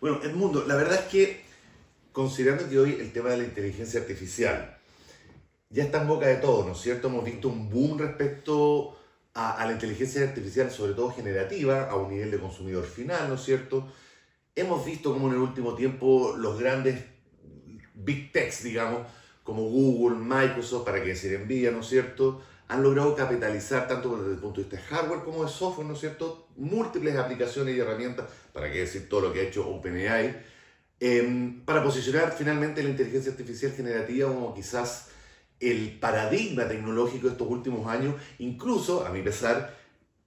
Bueno, Edmundo, la verdad es que considerando que hoy el tema de la inteligencia artificial ya está en boca de todos, ¿no es cierto? Hemos visto un boom respecto a la inteligencia artificial, sobre todo generativa, a un nivel de consumidor final, ¿no es cierto? Hemos visto como en el último tiempo los grandes big techs, digamos, como Google, Microsoft, para qué decir Nvidia, ¿no es cierto?, han logrado capitalizar tanto desde el punto de vista de hardware como de software, ¿no es cierto?, múltiples aplicaciones y herramientas, para qué decir todo lo que ha hecho OpenAI, para posicionar finalmente la inteligencia artificial generativa como quizás el paradigma tecnológico de estos últimos años, incluso, a mi pesar,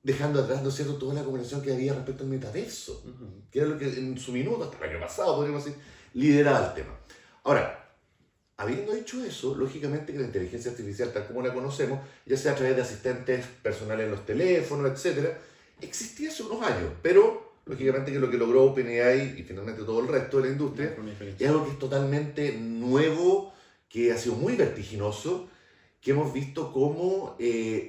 dejando atrás, ¿no es cierto?, toda la conversación que había respecto al metaverso, que era lo que en su minuto, hasta el año pasado, podríamos decir, lideraba el tema. Ahora, habiendo dicho eso, lógicamente que la inteligencia artificial, tal como la conocemos, ya sea a través de asistentes personales en los teléfonos, etcétera, existía hace unos años, pero lógicamente que lo que logró OpenAI y finalmente todo el resto de la industria es algo que es totalmente nuevo, que ha sido muy vertiginoso, que hemos visto cómo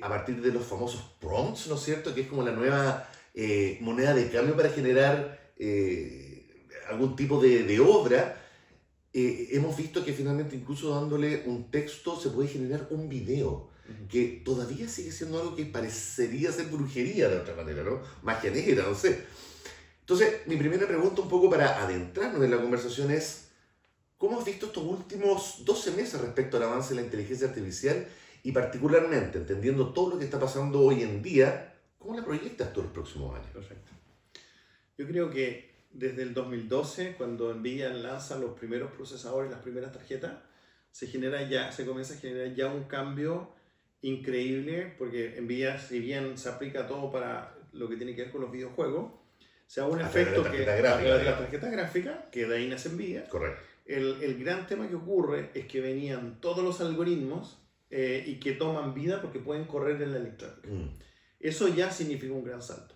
a partir de los famosos prompts, ¿no es cierto?, que es como la nueva moneda de cambio para generar algún tipo de obra, hemos visto que finalmente incluso dándole un texto se puede generar un video, que todavía sigue siendo algo que parecería ser brujería de otra manera, ¿no? Magia negra, no sé. Entonces, mi primera pregunta un poco para adentrarnos en la conversación es, ¿cómo has visto estos últimos 12 meses respecto al avance de la inteligencia artificial y particularmente, entendiendo todo lo que está pasando hoy en día, cómo la proyectas tú los próximos años? Perfecto. Yo creo que desde el 2012, cuando Nvidia lanza los primeros procesadores, las primeras tarjetas, se comienza a generar ya un cambio increíble, porque Nvidia, si bien se aplica todo para lo que tiene que ver con los videojuegos, se da un efecto que a través de la tarjeta gráfica, que de ahí nace Nvidia. Correcto. El gran tema que ocurre es que venían todos los algoritmos y que toman vida porque pueden correr en la electrónica. Eso ya significa un gran salto.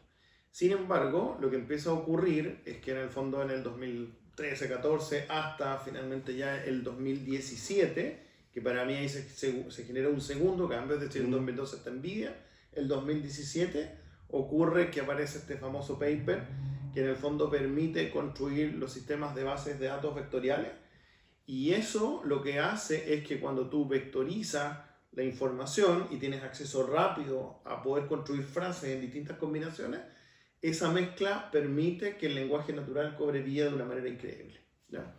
Sin embargo, lo que empieza a ocurrir es que en el fondo en el 2013-14 hasta finalmente ya el 2017, que para mí ahí se genera un segundo cambio, es decir, en 2012 está Nvidia, el 2017 ocurre que aparece este famoso paper que en el fondo permite construir los sistemas de bases de datos vectoriales, y eso lo que hace es que cuando tú vectorizas la información y tienes acceso rápido a poder construir frases en distintas combinaciones, esa mezcla permite que el lenguaje natural cobre vida de una manera increíble, ¿ya?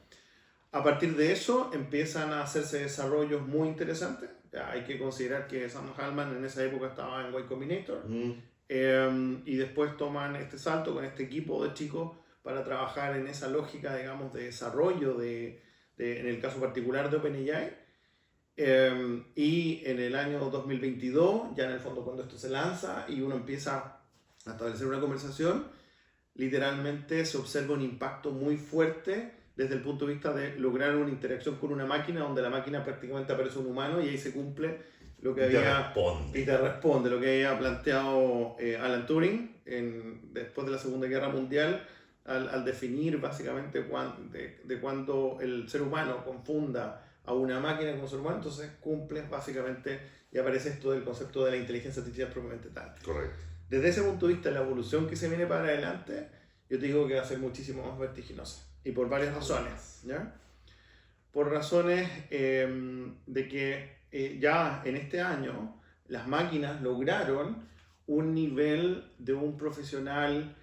A partir de eso empiezan a hacerse desarrollos muy interesantes. Ya hay que considerar que Sam Altman en esa época estaba en Y Combinator, y después toman este salto con este equipo de chicos para trabajar en esa lógica, digamos, de desarrollo en el caso particular de OpenAI. Y en el año 2022, ya en el fondo cuando esto se lanza y uno empieza a establecer una conversación, literalmente se observa un impacto muy fuerte desde el punto de vista de lograr una interacción con una máquina donde la máquina prácticamente aparece un humano y ahí se cumple lo que te responde lo que había planteado Alan Turing después de la Segunda Guerra Mundial al definir básicamente de cuando el ser humano confunda a una máquina con un ser humano, entonces cumple básicamente y aparece esto del concepto de la inteligencia artificial propiamente tal. Correcto. Desde ese punto de vista, la evolución que se viene para adelante, yo te digo que va a ser muchísimo más vertiginosa. Y por varias razones, ¿ya? Por razones de que ya en este año las máquinas lograron un nivel de un profesional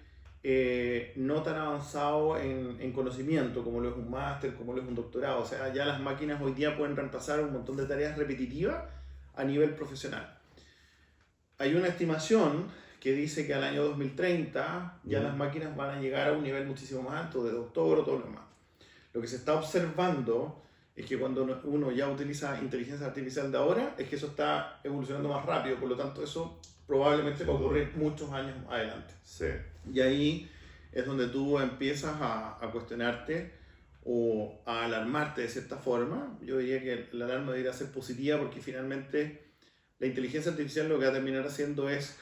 no tan avanzado en conocimiento como lo es un máster, como lo es un doctorado. O sea, ya las máquinas hoy día pueden reemplazar un montón de tareas repetitivas a nivel profesional. Hay una estimación que dice que al año 2030 ya las máquinas van a llegar a un nivel muchísimo más alto de doctor o todo lo demás. Lo que se está observando es que cuando uno ya utiliza inteligencia artificial de ahora, es que eso está evolucionando más rápido, por lo tanto eso probablemente va a ocurrir muchos años adelante. Sí. Y ahí es donde tú empiezas a cuestionarte o a alarmarte de cierta forma. Yo diría que la alarma debería ser positiva porque finalmente la inteligencia artificial lo que va a terminar haciendo es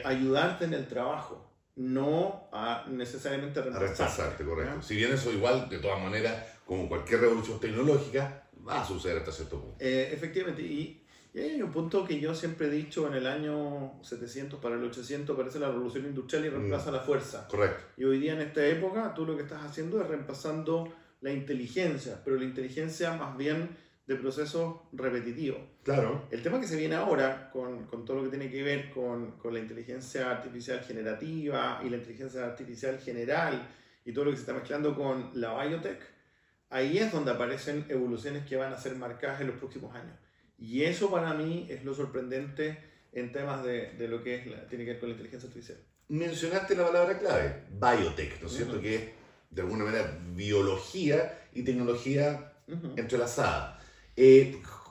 ayudarte en el trabajo, no a necesariamente reemplazarte, correcto. ¿Eh? Si bien eso igual, de todas maneras, como cualquier revolución tecnológica, va a suceder hasta cierto punto. Efectivamente, y Y ahí hay un punto que yo siempre he dicho: en el año 700 para el 800 aparece la revolución industrial y reemplaza la fuerza. Correcto. Y hoy día en esta época tú lo que estás haciendo es reemplazando la inteligencia, pero la inteligencia más bien de procesos repetitivos. Claro. El tema que se viene ahora con todo lo que tiene que ver con la inteligencia artificial generativa y la inteligencia artificial general y todo lo que se está mezclando con la biotech, ahí es donde aparecen evoluciones que van a ser marcadas en los próximos años. Y eso para mí es lo sorprendente en temas de lo que tiene que ver con la inteligencia artificial. Mencionaste la palabra clave, biotech, ¿no es cierto? Que es de alguna manera biología y tecnología entrelazada.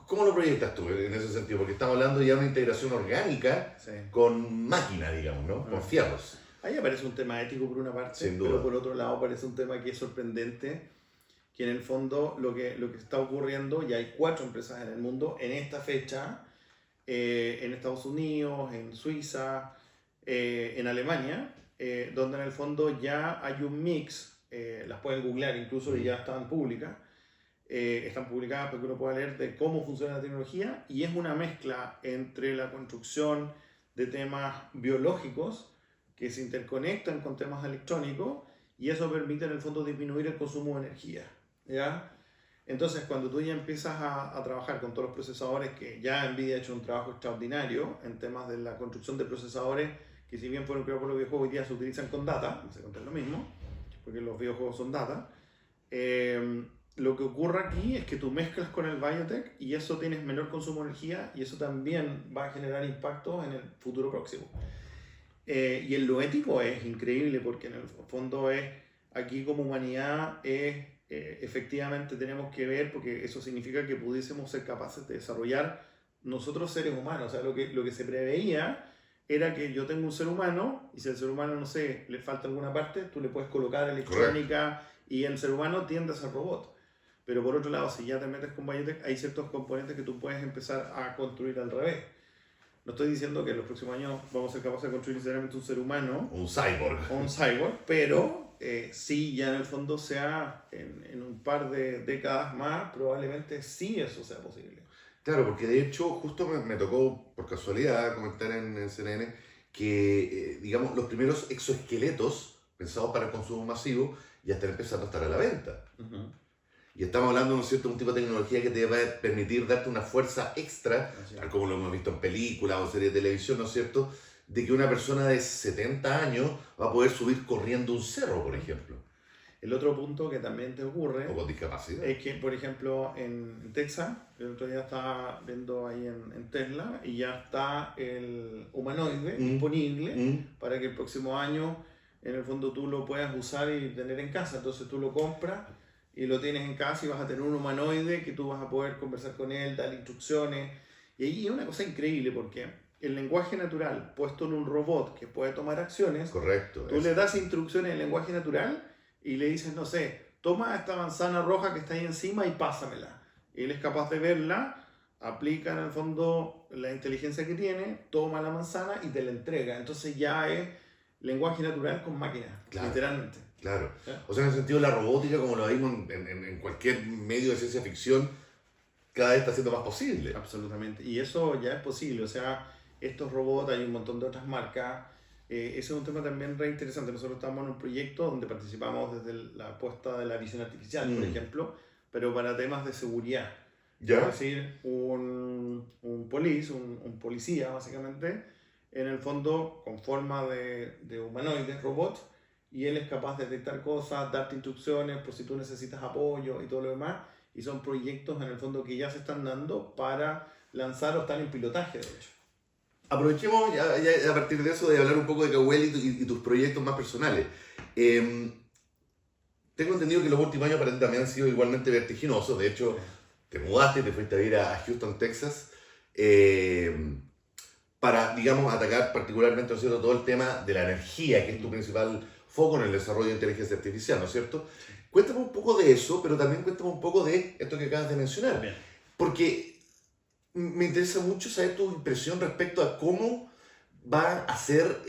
¿Cómo lo proyectas tú en ese sentido? Porque estamos hablando ya de una integración orgánica con máquina, digamos, ¿no? Con fierros. Ahí aparece un tema ético por una parte, Sin duda. pero por otro lado aparece un tema que es sorprendente, que en el fondo lo que está ocurriendo, ya hay 4 empresas en el mundo en esta fecha, en Estados Unidos, en Suiza, en Alemania, donde en el fondo ya hay un mix, las pueden googlear incluso, y ya están públicas, están publicadas para que uno pueda leer de cómo funciona la tecnología, y es una mezcla entre la construcción de temas biológicos que se interconectan con temas electrónicos, y eso permite en el fondo disminuir el consumo de energía, ¿ya? Entonces, cuando tú ya empiezas a trabajar con todos los procesadores, que ya NVIDIA ha hecho un trabajo extraordinario en temas de la construcción de procesadores, que si bien fueron creados por los videojuegos, hoy día se utilizan con data, no sé contar lo mismo, porque los videojuegos son data. Lo que ocurre aquí es que tú mezclas con el biotech y eso tienes menor consumo de energía, y eso también va a generar impactos en el futuro próximo. Y en lo ético es increíble, porque en el fondo es, aquí como humanidad efectivamente tenemos que ver, porque eso significa que pudiésemos ser capaces de desarrollar nosotros seres humanos. O sea, lo que se preveía era que yo tengo un ser humano, y si al ser humano, no sé, le falta alguna parte, tú le puedes colocar electrónica. Correcto. Y el ser humano tiende a ser robot. Pero por otro lado, si ya te metes con biotech, hay ciertos componentes que tú puedes empezar a construir al revés. No estoy diciendo que en los próximos años vamos a ser capaces de construir necesariamente un ser humano. Un cyborg. O un cyborg, pero sí, ya en el fondo sea en un par de décadas más, probablemente sí eso sea posible. Claro, porque de hecho justo me tocó por casualidad comentar en CNN que, digamos, los primeros exoesqueletos pensados para el consumo masivo ya están empezando a estar a la venta. Y estamos hablando, ¿no es cierto?, de un tipo de tecnología que te va a permitir darte una fuerza extra, tal como lo hemos visto en películas o series de televisión, ¿no es cierto?, de que una persona de 70 años va a poder subir corriendo un cerro, por ejemplo. El otro punto que también te ocurre o con discapacidad es que, por ejemplo, en Texas, el otro día estaba viendo ahí en Tesla, y ya está el humanoide disponible para que el próximo año, en el fondo, tú lo puedas usar y tener en casa. Entonces tú lo compras y lo tienes en casa, y vas a tener un humanoide que tú vas a poder conversar con él, darle instrucciones. Y ahí es una cosa increíble, porque el lenguaje natural puesto en un robot que puede tomar acciones, correcto, tú le das instrucciones en lenguaje natural y le dices, no sé, toma esta manzana roja que está ahí encima y pásamela. Y él es capaz de verla, aplica en el fondo la inteligencia que tiene, toma la manzana y te la entrega. Entonces ya es lenguaje natural con máquina, literalmente. Claro. ¿Sí? O sea, en el sentido de la robótica, como lo vimos en cualquier medio de ciencia ficción, cada vez está siendo más posible. Absolutamente. Y eso ya es posible. O sea, estos robots, hay un montón de otras marcas. Ese es un tema también re interesante. Nosotros estamos en un proyecto donde participamos desde la apuesta de la visión artificial, por ejemplo, pero para temas de seguridad. ¿Ya? Es decir, un policía, básicamente, en el fondo, con forma de humanoide, robot, y él es capaz de detectar cosas, darte instrucciones por si tú necesitas apoyo y todo lo demás. Y son proyectos, en el fondo, que ya se están dando para lanzar o están en pilotaje, de hecho. Aprovechemos ya a partir de eso de hablar un poco de Cahuel y tus proyectos más personales. Tengo entendido que los últimos años para ti también han sido igualmente vertiginosos. De hecho, te mudaste, te fuiste a ir a Houston, Texas, para, digamos, atacar particularmente, ¿no es cierto?, todo el tema de la energía, que es tu principal foco en el desarrollo de inteligencia artificial, ¿no es cierto? Cuéntame un poco de eso, pero también cuéntame un poco de esto que acabas de mencionar. Bien. Porque me interesa mucho saber tu impresión respecto a cómo va a ser,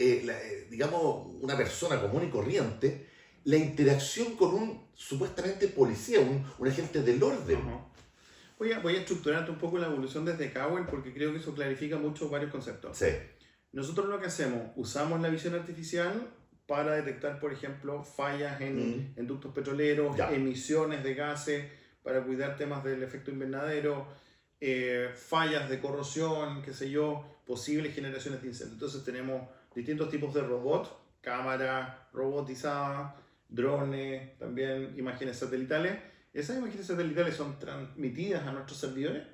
digamos, una persona común y corriente, la interacción con un supuestamente policía, un agente del orden. Voy a estructurarte un poco la evolución desde Cowell porque creo que eso clarifica mucho varios conceptos. Sí. Nosotros lo que hacemos, usamos la visión artificial para detectar, por ejemplo, fallas en ductos petroleros, Ya. emisiones de gases, para cuidar temas del efecto invernadero, fallas de corrosión, qué sé yo, posibles generaciones de incendios. Entonces tenemos distintos tipos de robots, cámaras robotizadas, drones, también imágenes satelitales. Esas imágenes satelitales son transmitidas a nuestros servidores,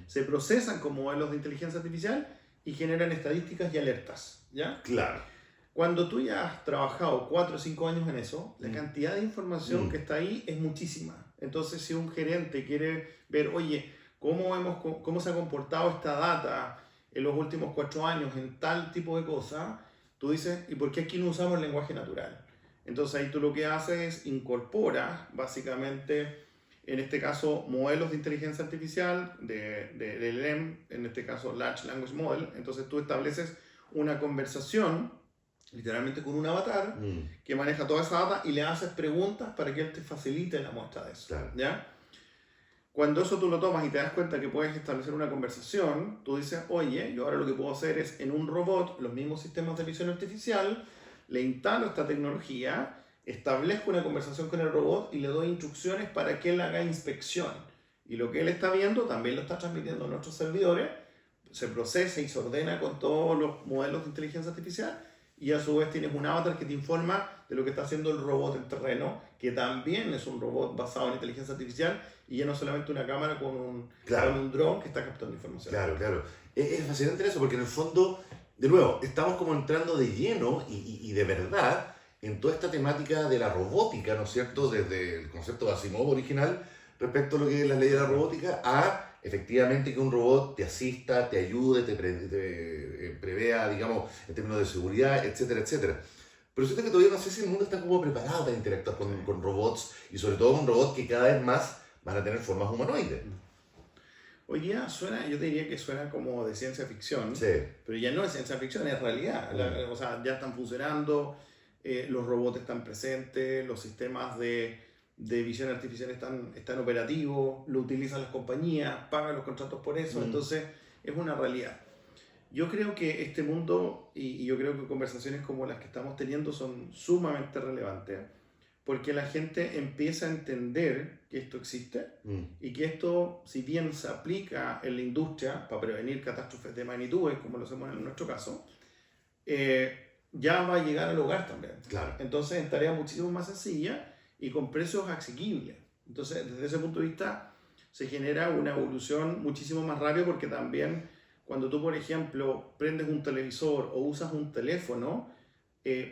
se procesan con modelos de inteligencia artificial y generan estadísticas y alertas, ¿ya? Claro. Cuando tú ya has trabajado 4 o 5 años en eso, la cantidad de información que está ahí es muchísima. Entonces, si un gerente quiere ver, oye, cómo se ha comportado esta data en los últimos 4 años en tal tipo de cosas, tú dices, ¿y por qué aquí no usamos el lenguaje natural? Entonces, ahí tú lo que haces es incorporas, básicamente, en este caso, modelos de inteligencia artificial, de LLM, en este caso Large Language Model. Entonces tú estableces una conversación, literalmente con un avatar, que maneja toda esa data y le haces preguntas para que él te facilite la muestra de eso. Claro. ¿Ya? Cuando eso tú lo tomas y te das cuenta que puedes establecer una conversación, tú dices, oye, yo ahora lo que puedo hacer es en un robot, los mismos sistemas de visión artificial, le instalo esta tecnología, establezco una conversación con el robot y le doy instrucciones para que él haga inspección. Y lo que él está viendo también lo está transmitiendo a nuestros servidores, se procesa y se ordena con todos los modelos de inteligencia artificial y a su vez tienes un avatar que te informa de lo que está haciendo el robot en terreno, que también es un robot basado en inteligencia artificial y ya no solamente una cámara con un dron que está captando información. Claro, claro. Es fascinante eso porque en el fondo, de nuevo, estamos como entrando de lleno y de verdad en toda esta temática de la robótica, ¿no es cierto? Desde el concepto de Asimov original respecto a lo que es la ley de la robótica, a efectivamente que un robot te asista, te ayude, te prevea, digamos, en términos de seguridad, etcétera, etcétera. Pero siento que todavía no sé si el mundo está como preparado para interactuar con robots y sobre todo con robots que cada vez más van a tener formas humanoides. Hoy día suena, yo te diría que suena como de ciencia ficción, Sí. pero ya no es ciencia ficción, es realidad. O sea, ya están funcionando, los robots están presentes, los sistemas de visión artificial están operativos, lo utilizan las compañías, pagan los contratos por eso, entonces es una realidad. Yo creo que este mundo, y yo creo que conversaciones como las que estamos teniendo son sumamente relevantes, porque la gente empieza a entender que esto existe y que esto, si bien se aplica en la industria para prevenir catástrofes de magnitudes, como lo hacemos en nuestro caso, ya va a llegar al hogar también. Claro. Entonces, en tareas muchísimo más sencillas y con precios asequibles. Entonces, desde ese punto de vista, se genera una evolución muchísimo más rápida porque también cuando tú, por ejemplo, prendes un televisor o usas un teléfono,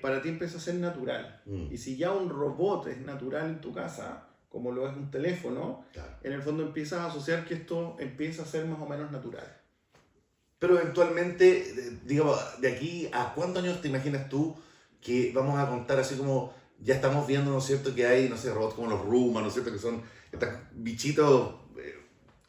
para ti empieza a ser natural. Y si ya un robot es natural en tu casa, como lo es un teléfono, claro, en el fondo empiezas a asociar que esto empieza a ser más o menos natural. Pero eventualmente, digamos, de aquí a cuántos años te imaginas tú que vamos a contar así como ya estamos viendo, ¿no es cierto?, que hay, no sé, robots como los Roomba, ¿no es cierto?, que son estos bichitos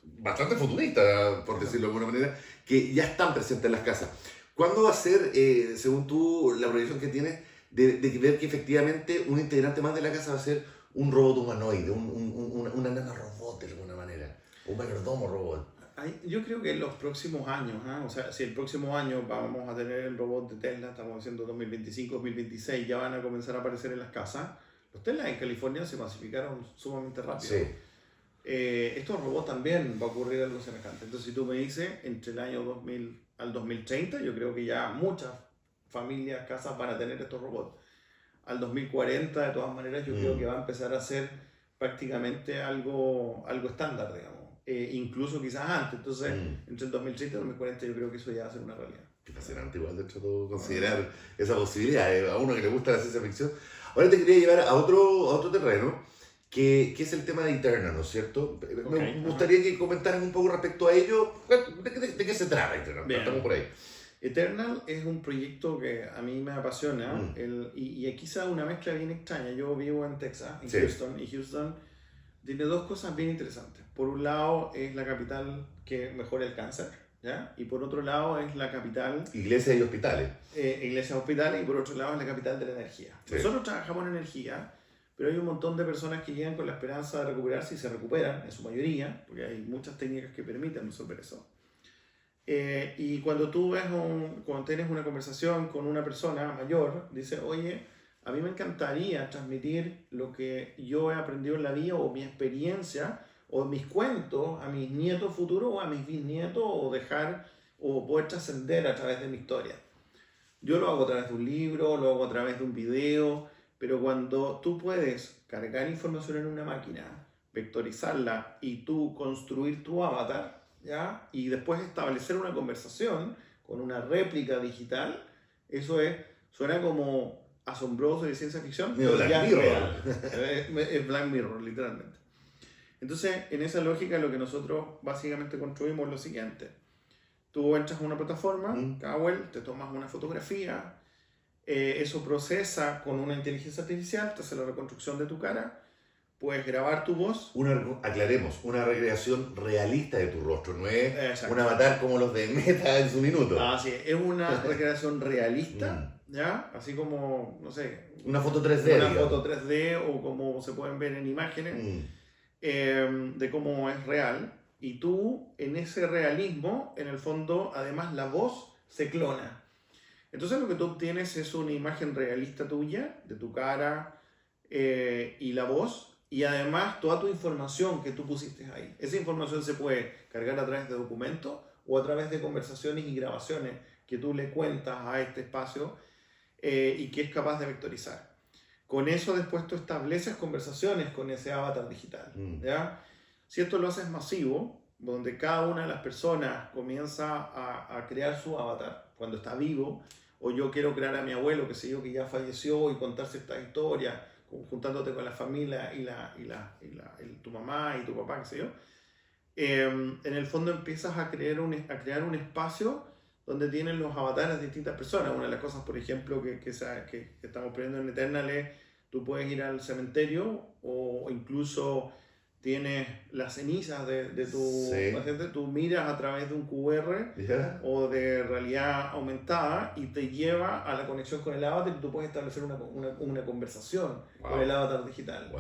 bastante futuristas, por decirlo de alguna manera, que ya están presentes en las casas. ¿Cuándo va a ser, según tú, la proyección que tienes de ver que efectivamente un integrante más de la casa va a ser un robot humanoide, una nana robot de alguna manera, un mayordomo robot? Yo creo que en los próximos años, o sea, si el próximo año vamos a tener el robot de Tesla, estamos diciendo 2025, 2026, ya van a comenzar a aparecer en las casas. Los Tesla en California se masificaron sumamente rápido. Sí. Estos robots también va a ocurrir algo semejante. Entonces, si tú me dices, entre el año 2000 al 2030, yo creo que ya muchas familias, casas van a tener estos robots. Al 2040, de todas maneras, yo creo que va a empezar a ser prácticamente algo estándar, digamos. Incluso quizás antes. Entonces, entre el 2030 y el 2040, yo creo que eso ya va a ser una realidad. Qué fascinante, igual, de hecho, todo considerar esa posibilidad, a uno que le gusta la ciencia ficción. Ahora te quería llevar a otro terreno, que es el tema de Eternal, ¿no es cierto? Me gustaría que comentaran un poco respecto a ello. ¿De qué se trata Eternal? Estamos por ahí. Eternal es un proyecto que a mí me apasiona y aquí se da una mezcla bien extraña. Yo vivo en Texas, en Houston, y Houston tiene dos cosas bien interesantes. Por un lado es la capital que mejora el cáncer, ¿ya? Y por otro lado es la capital... Iglesias y hospitales. Iglesias y hospitales, y por otro lado es la capital de la energía. Sí. Nosotros trabajamos en energía, pero hay un montón de personas que llegan con la esperanza de recuperarse y se recuperan, en su mayoría, porque hay muchas técnicas que permiten resolver eso. Y cuando cuando tienes una conversación con una persona mayor, dice, oye, a mí me encantaría transmitir lo que yo he aprendido en la vida o mi experiencia o mis cuentos a mis nietos futuros o a mis bisnietos o poder trascender a través de mi historia. Yo lo hago a través de un libro, lo hago a través de un video, pero cuando tú puedes cargar información en una máquina, vectorizarla y tú construir tu avatar, ¿ya? Y después establecer una conversación con una réplica digital, suena como asombroso de ciencia ficción, Medio pero ya Black es Mirror. real. Es Black Mirror, literalmente. Entonces, en esa lógica, lo que nosotros básicamente construimos es lo siguiente. Tú entras a una plataforma, Kawel, te tomas una fotografía, eso procesa con una inteligencia artificial, te hace la reconstrucción de tu cara, puedes grabar tu voz. Aclaremos, una recreación realista de tu rostro, no es Exacto. un avatar como los de Meta en su minuto. Sí, es una recreación realista, ¿ya? Así como, no sé, una foto 3D. Una foto 3D o como se pueden ver en imágenes, de cómo es real. Y tú, en ese realismo, en el fondo, además la voz se clona. Entonces lo que tú obtienes es una imagen realista tuya, de tu cara y la voz, y además toda tu información que tú pusiste ahí. Esa información se puede cargar a través de documentos o a través de conversaciones y grabaciones que tú le cuentas a este espacio y que es capaz de vectorizar. Con eso después tú estableces conversaciones con ese avatar digital, ¿ya? Si esto lo haces masivo, donde cada una de las personas comienza a crear su avatar cuando está vivo, o yo quiero crear a mi abuelo, que sé yo, que ya falleció, y contar ciertas historias, juntándote con la familia tu mamá y tu papá, qué sé yo, en el fondo empiezas a crear un espacio donde tienen los avatares de distintas personas. Una de las cosas, por ejemplo, que estamos poniendo en Eternal es, tú puedes ir al cementerio o incluso tienes las cenizas de tu paciente, tú miras a través de un QR o de realidad aumentada y te lleva a la conexión con el avatar y tú puedes establecer una conversación con el avatar digital.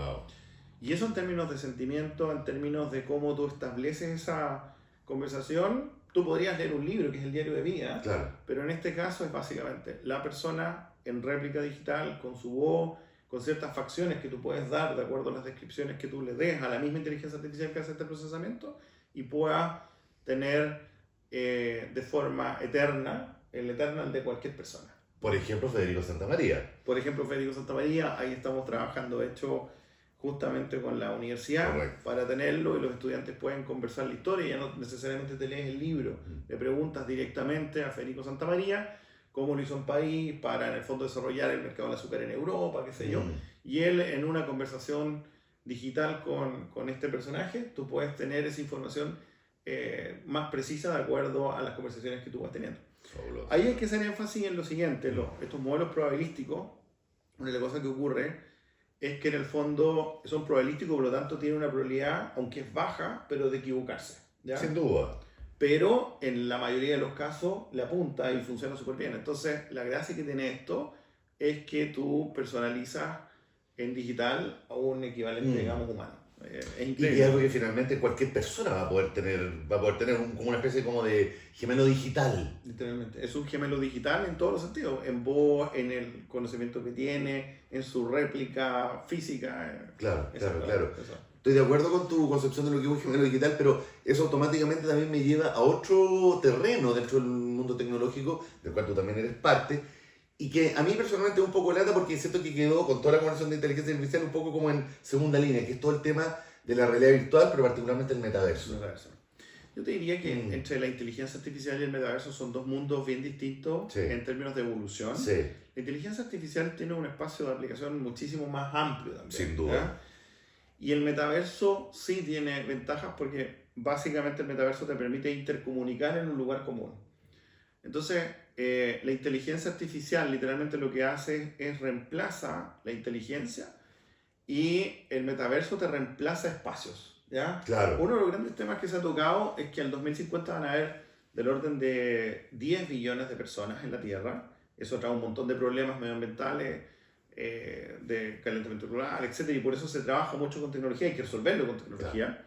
Y eso en términos de sentimiento, en términos de cómo tú estableces esa conversación, tú podrías leer un libro que es el diario de vida, pero en este caso es básicamente la persona en réplica digital con su voz, con ciertas facciones que tú puedes dar de acuerdo a las descripciones que tú le des a la misma inteligencia artificial que hace este procesamiento y pueda tener de forma eterna el Eternal de cualquier persona. Por ejemplo, Federico Santamaría. Por ejemplo, Federico Santamaría, ahí estamos trabajando, de hecho, justamente con la universidad para tenerlo y los estudiantes pueden conversar la historia, ya no necesariamente te lees el libro, le preguntas directamente a Federico Santamaría cómo lo hizo un país para en el fondo desarrollar el mercado del azúcar en Europa, qué sé yo, y él en una conversación digital con este personaje, tú puedes tener esa información más precisa de acuerdo a las conversaciones que tú vas teniendo. Fabuloso. Ahí hay que hacer énfasis en lo siguiente, estos modelos probabilísticos, una de las cosas que ocurre es que en el fondo son probabilísticos, por lo tanto tienen una probabilidad, aunque es baja, pero de equivocarse, ¿ya? Sin duda. Pero en la mayoría de los casos le apunta y funciona súper bien. Entonces, la gracia que tiene esto es que tú personalizas en digital a un equivalente, digamos, humano. Es increíble. Y es algo que finalmente cualquier persona va a poder tener como una especie como de gemelo digital. Literalmente. Es un gemelo digital en todos los sentidos. En voz, en el conocimiento que tiene, en su réplica física. Claro. Estoy de acuerdo con tu concepción de lo que es un gemelo digital, pero eso automáticamente también me lleva a otro terreno dentro del mundo tecnológico, del cual tú también eres parte, y que a mí personalmente es un poco lata porque siento que quedó con toda la conversación de inteligencia artificial un poco como en segunda línea, que es todo el tema de la realidad virtual, pero particularmente el metaverso. Yo te diría que entre la inteligencia artificial y el metaverso son dos mundos bien distintos en términos de evolución. La inteligencia artificial tiene un espacio de aplicación muchísimo más amplio también. Sin duda. ¿Ya? Y el metaverso sí tiene ventajas porque básicamente el metaverso te permite intercomunicar en un lugar común. Entonces, la inteligencia artificial literalmente lo que hace es reemplaza la inteligencia y el metaverso te reemplaza espacios, ¿ya? Claro. Uno de los grandes temas que se ha tocado es que en 2050 van a haber del orden de 10 billones de personas en la Tierra. Eso trae un montón de problemas medioambientales de calentamiento global, etc. Y por eso se trabaja mucho con tecnología, hay que resolverlo con tecnología. Claro.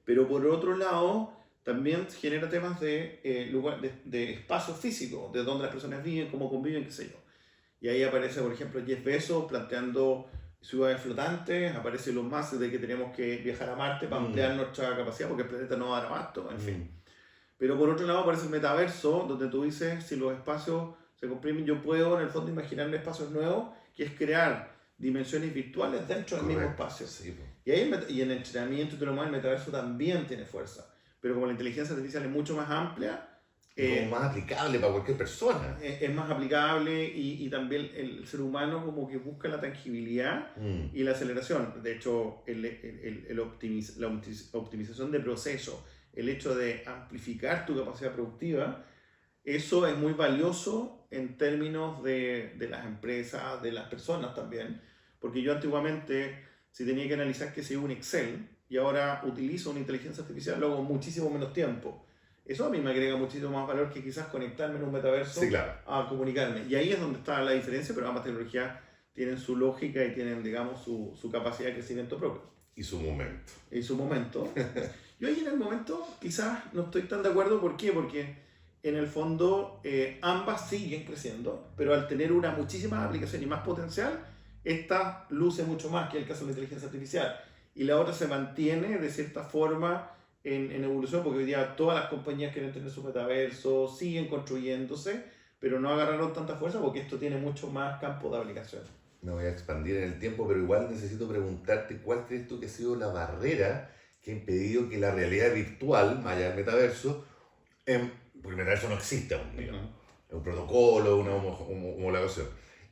Pero por otro lado, también genera temas de espacio físico, de dónde las personas viven, cómo conviven, qué sé yo. Y ahí aparece, por ejemplo, Jeff Bezos planteando ciudades flotantes, aparece Elon Musk de que tenemos que viajar a Marte para ampliar nuestra capacidad porque el planeta no va a dar abasto, en fin. Pero por otro lado aparece el metaverso, donde tú dices, si los espacios se comprimen, yo puedo en el fondo imaginarme espacios nuevos, que es crear dimensiones virtuales dentro del mismo espacio. Sí. Y ahí y en el entrenamiento y el metaverso también tiene fuerza. Pero como la inteligencia artificial es mucho más amplia, como más aplicable para cualquier persona. Es más aplicable y también el ser humano como que busca la tangibilidad y la aceleración. De hecho, la optimización de procesos, el hecho de amplificar tu capacidad productiva, eso es muy valioso en términos de las empresas, de las personas también. Porque yo antiguamente, si tenía que analizar que sea un Excel y ahora utilizo una inteligencia artificial, lo hago en muchísimo menos tiempo. Eso a mí me agrega muchísimo más valor que quizás conectarme en un metaverso a comunicarme. Y ahí es donde está la diferencia, pero ambas tecnologías tienen su lógica y tienen, digamos, su capacidad de crecimiento propio. Y su momento. Y su momento. Yo ahí en el momento quizás no estoy tan de acuerdo. ¿Por qué? Porque en el fondo ambas siguen creciendo, pero al tener una muchísima aplicación y más potencial, esta luce mucho más que el caso de la inteligencia artificial. Y la otra se mantiene de cierta forma en evolución, porque hoy día todas las compañías quieren tener su metaverso, siguen construyéndose, pero no agarraron tanta fuerza porque esto tiene mucho más campo de aplicación. Me voy a expandir en el tiempo, pero igual necesito preguntarte cuál crees tú que ha sido la barrera que ha impedido que la realidad virtual, más allá del metaverso, porque el metaverso no existe aún, digamos, es un protocolo, una homologación.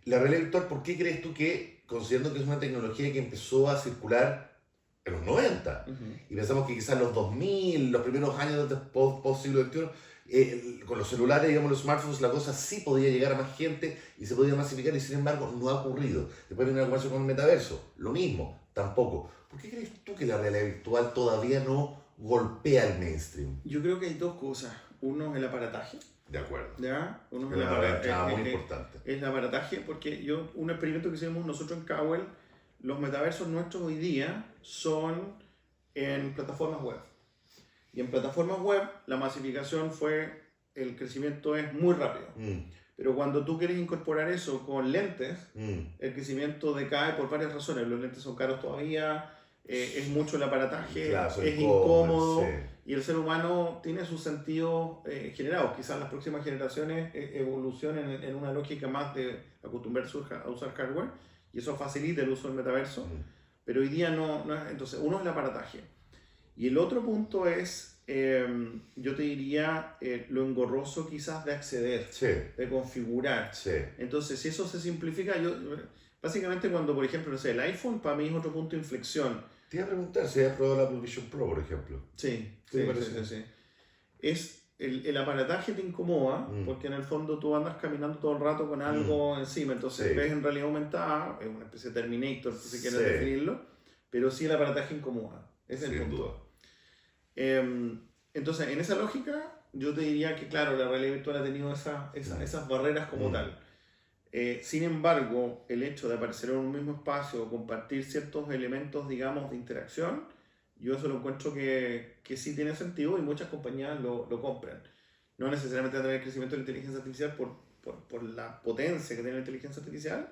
La realidad virtual, ¿por qué crees tú que, considerando que es una tecnología que empezó a circular en los 90, y pensamos que quizás los 2000, los primeros años del post-siglo XXI, con los celulares, digamos, los smartphones, la cosa sí podía llegar a más gente y se podía masificar, y sin embargo no ha ocurrido. Después viene la conversación con el metaverso, lo mismo, tampoco. ¿Por qué crees tú que la realidad virtual todavía no golpea el mainstream? Yo creo que hay dos cosas. Uno es el aparataje. De acuerdo. ¿Ya? Uno es el aparataje. Muy importante. Es el aparataje, porque un experimento que hicimos nosotros en Cowell, los metaversos nuestros hoy día son en plataformas web. Y en plataformas web la masificación el crecimiento es muy rápido. Pero cuando tú quieres incorporar eso con lentes, el crecimiento decae por varias razones. Los lentes son caros todavía, es mucho el aparataje, claro, es incómodo, sí. Y el ser humano tiene sus sentidos generados. Quizás las próximas generaciones evolucionen en una lógica más de acostumbrarse a usar hardware, y eso facilita el uso del metaverso, pero hoy día no es. Entonces, uno es el aparataje. Y el otro punto es, yo te diría, lo engorroso quizás de acceder, sí. De configurar. Sí. Entonces, si eso se simplifica, básicamente cuando, por ejemplo, no sé, el iPhone para mí es otro punto de inflexión. Te iba a preguntar si has probado la Apple Vision Pro, por ejemplo. Sí. El aparataje te incomoda, porque en el fondo tú andas caminando todo el rato con algo encima, entonces ves en realidad aumentada, es una especie de Terminator, si quieres definirlo, pero sí el aparataje incomoda, ese es el punto. Entonces, en esa lógica, yo te diría que claro, la realidad virtual ha tenido esas barreras como tal. Sin embargo, el hecho de aparecer en un mismo espacio, compartir ciertos elementos, digamos, de interacción, yo eso lo encuentro que sí tiene sentido y muchas compañías lo compran. No necesariamente tener el crecimiento de la inteligencia artificial por la potencia que tiene la inteligencia artificial,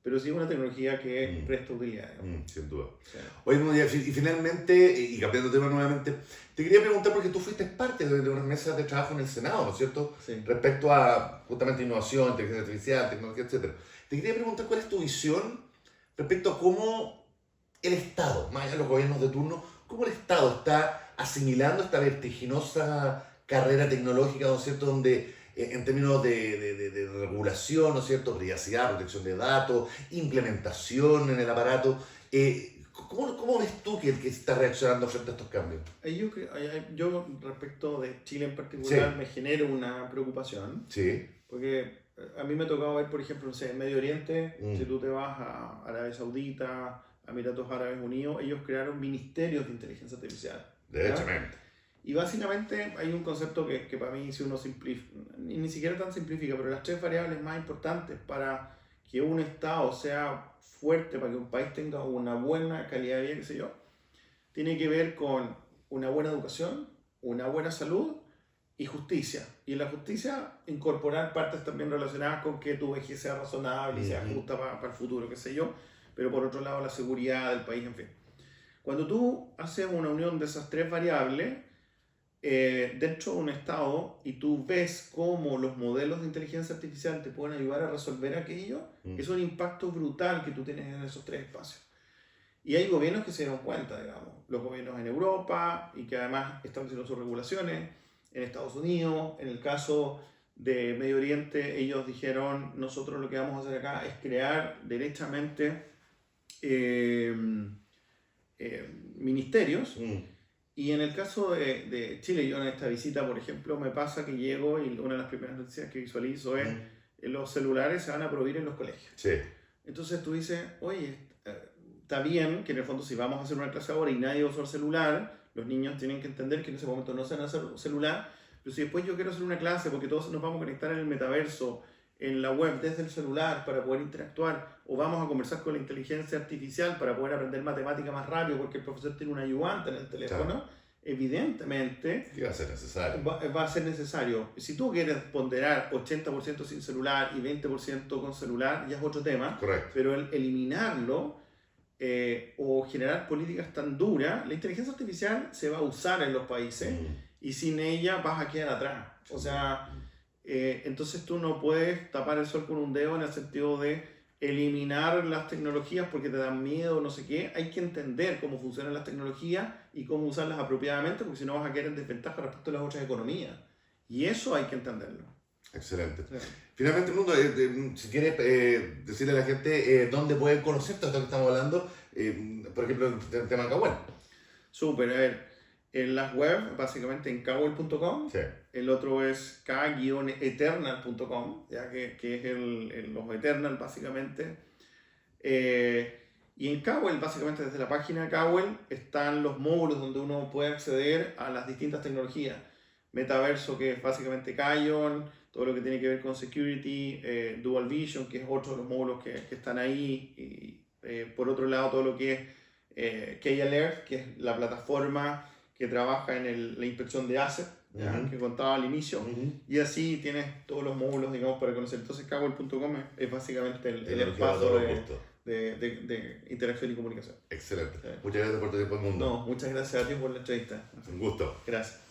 pero sí es una tecnología que presta utilidad. Sin duda. Sí. Oye, y finalmente, y cambiando de tema nuevamente, te quería preguntar, porque tú fuiste parte de unas mesas de trabajo en el Senado, ¿no es cierto? Sí. Respecto a justamente innovación, inteligencia artificial, tecnología, etc. Te quería preguntar cuál es tu visión respecto a cómo el Estado, más allá de los gobiernos de turno, cómo el Estado está asimilando esta vertiginosa carrera tecnológica, ¿no es cierto?, donde en términos de regulación, ¿no es cierto?, privacidad, protección de datos, implementación en el aparato. ¿Cómo ves tú que está reaccionando frente a estos cambios? Yo respecto de Chile en particular, me genera una preocupación. Sí. Porque a mí me ha tocado ver, por ejemplo, no sé, en Medio Oriente, si tú te vas a Arabia Saudita, a Emiratos Árabes Unidos, ellos crearon ministerios de inteligencia artificial. Derechamente. Y básicamente hay un concepto que para mí, si uno simplifica, ni siquiera tan simplifica, pero las tres variables más importantes para que un Estado sea fuerte para que un país tenga una buena calidad de vida, qué sé yo, tiene que ver con una buena educación, una buena salud y justicia. Y en la justicia incorporar partes también relacionadas con que tu vejez sea razonable y sea justa para el futuro, qué sé yo, pero por otro lado la seguridad del país, en fin. Cuando tú haces una unión de esas tres variables dentro de un estado y tú ves cómo los modelos de inteligencia artificial te pueden ayudar a resolver aquello, es un impacto brutal que tú tienes en esos tres espacios. Y hay gobiernos que se dieron cuenta, digamos, los gobiernos en Europa y que además están haciendo sus regulaciones, en Estados Unidos, en el caso de Medio Oriente, ellos dijeron, nosotros lo que vamos a hacer acá es crear derechamente ministerios. Y en el caso de Chile, yo en esta visita, por ejemplo, me pasa que llego y una de las primeras noticias que visualizo es los celulares se van a prohibir en los colegios. Sí. Entonces tú dices, oye, está bien que en el fondo si vamos a hacer una clase ahora y nadie usa el celular, los niños tienen que entender que en ese momento no se van a hacer celular, pero si después yo quiero hacer una clase porque todos nos vamos a conectar en el metaverso, en la web desde el celular para poder interactuar, o vamos a conversar con la inteligencia artificial para poder aprender matemática más rápido porque el profesor tiene un ayudante en el teléfono, claro. Evidentemente va a ser necesario. Va a ser necesario. Si tú quieres ponderar 80% sin celular y 20% con celular, ya es otro tema. Correcto. Pero el eliminarlo o generar políticas tan duras, la inteligencia artificial se va a usar en los países y sin ella vas a quedar atrás. O sea, entonces tú no puedes tapar el sol con un dedo en el sentido de eliminar las tecnologías porque te dan miedo, no sé qué. Hay que entender cómo funcionan las tecnologías y cómo usarlas apropiadamente, porque si no vas a quedar en desventaja respecto a las otras economías. Y eso hay que entenderlo. Excelente. Sí. Finalmente, Mundo, si quieres decirle a la gente dónde pueden conocer todo esto que estamos hablando, por ejemplo, el tema de Cahuén. Súper, a ver. En las web, básicamente en kawel.com. Sí. El otro es k-eternal.com, ya que es los Eternal, básicamente. Y en Kawel, básicamente desde la página de Kawel, están los módulos donde uno puede acceder a las distintas tecnologías. Metaverso, que es básicamente Kion, todo lo que tiene que ver con security, Dual Vision, que es otro de los módulos que están ahí. Y por otro lado, todo lo que es K-Alert, que es la plataforma que trabaja en la inspección de asset, que contaba al inicio, y así tienes todos los módulos, digamos, para conocer. Entonces, kawel.com es básicamente el espacio de interacción y comunicación. Excelente. Muchas gracias por tu tiempo, Mundo. No, muchas gracias a ti por la entrevista. Un gusto. Gracias.